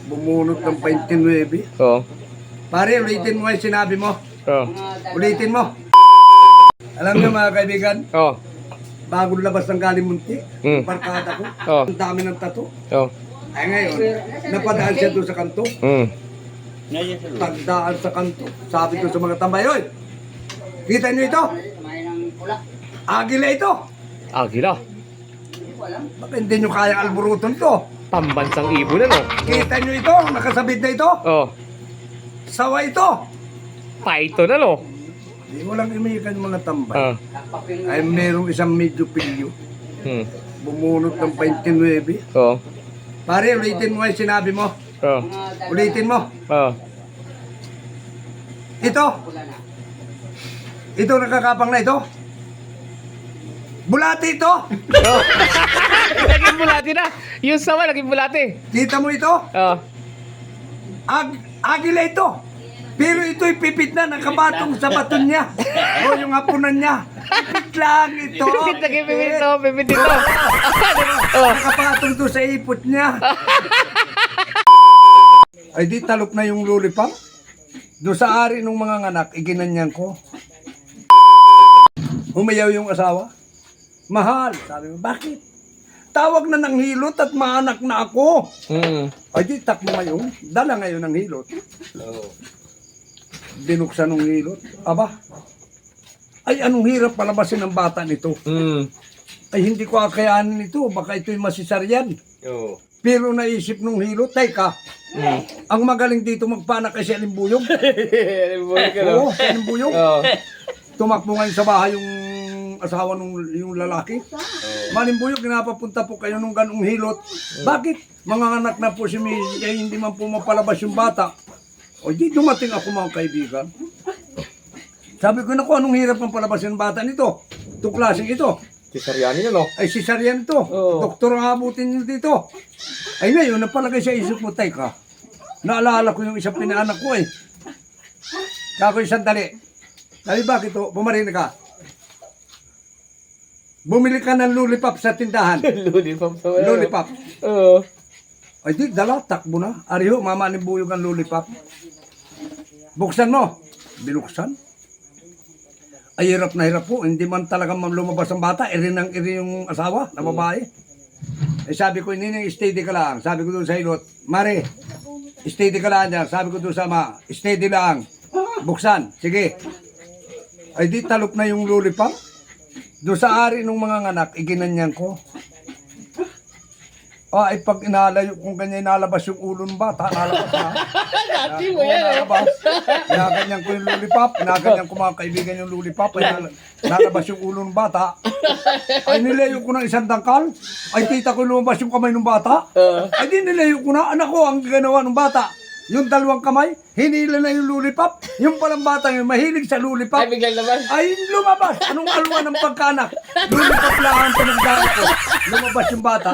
Bumunot ng 29. Oo. Pare, ulitin mo yung sinabi mo. Oo. Ulitin mo. Alam niyo mga kaibigan, Oo. bagong labas ng Galimunti, Mm. barkada ko, Oo. ang dami ng tato. Oo. Ay ngayon, napadaan siya doon sa kanto. Mm. Pagdaan sa kanto, sabi ko sa mga tambay, "Oy, kita niyo ito? Agila ito. Agila. Baka hindi niyo kaya alburuton to. Pambansang ibon ano? Kita niyo ito? Nakasabit na ito? Oo. Sawa ito." Python ano? Di walang imikan mga tambay. Ah. Ay merong isang medyo pilyo. Hmm. Bumunot ng 29. Oo. Pare, ulitin mo yung sinabi mo. Oo. Ulitin mo. Oo. Ito. Ito nakakapang na ito. Bulati ito. Oo. Naging bulati na. Yung sawa naging bulati. Kita mo ito? Oo. Agila ito. Pero ito'y pipit na nakabatong sa baton niya. O yung hapunan niya. Pipit lang ito. Pipit na pipit ito. Pipit ito. Oo. Nakapatong to sa ipot niya. Ay di talop na yung lollipop. Doon sa ari ng mga nganak, iginanyan ko. Umayaw yung asawa. Mahal. Sabi mo, bakit? Tawag na ng hilot at maanak na ako. Hmm. Ay di takmo ngayon. Dala ngayon ng hilot. Binuksan ng hilot. Aba. Ay anong hirap palabasin ng bata nito. Hmm. Ay hindi ko akayanin ito. Baka ito'y masisaryan. Oo. Pero naisip nung hilot, teka, Hmm. ang magaling dito magpanak kay si Alimbuyog. Bumalik ka Oo, si Alimbuyog. Oo. Tumakbo ngayon sa bahay yung asawa nung yung lalaki. Malimbuyog, pinapapunta po kayo nung ganong hilot. Bakit? Mga anak na po si Missy, ay hindi man po mapalabas yung bata. O di dumating ako mga kaibigan. Sabi ko, naku, anong hirap ng palabasin ng bata nito? Itong klaseng ito. Si Sariani ano? Ay, si Sarian to. Oo. Doktor ang abutin niyo dito. Ay ngayon, napalagay sa isip mo, teka. Naalala ko yung isang pinaanak ko eh. Kako isang dali. Sabi, bakit to? Pumarin ka. Bumili ka ng lollipop sa tindahan. Lollipop sa wala. Lollipop. Oo. Ay di, dala, takbo na. Ariho, mama ni Buyog ang lollipop. Buksan mo. Binuksan. Ay, hirap na hirap po. Hindi man talaga lumabas ang bata. Iri yung asawa na babae. Eh sabi ko, Nining, steady ka lang. Sabi ko doon sa hilot, Mare, steady ka lang dyan. Sabi ko doon sa ama, steady lang. Buksan. Sige. Ay di, talop na yung lollipop. Doon sa ari ng mga nganak, iginanyan ko. Ay pag inalayo, kung ganyan inalabas yung ulo ng bata, nalabas na. Dati mo yan. Nalabas. Inaganyan ko yung lollipop, inaganyan ko mga kaibigan yung lollipop, ay nalabas yung ulo ng bata. Ay nilayo ko ng isang dangkal, ay kita ko lumabas yung kamay ng bata. Ay di nilayo ko na, anak ko ang ginawa ng bata. Yung dalawang kamay, hinila na yung lollipop. Yung palang bata yun, mahilig sa lollipop. Ay, biglang naman. Ay, lumabas. Anong aluan ng pagkanak? Lollipop lang ang pinagdaan ko. Lumabas yung bata.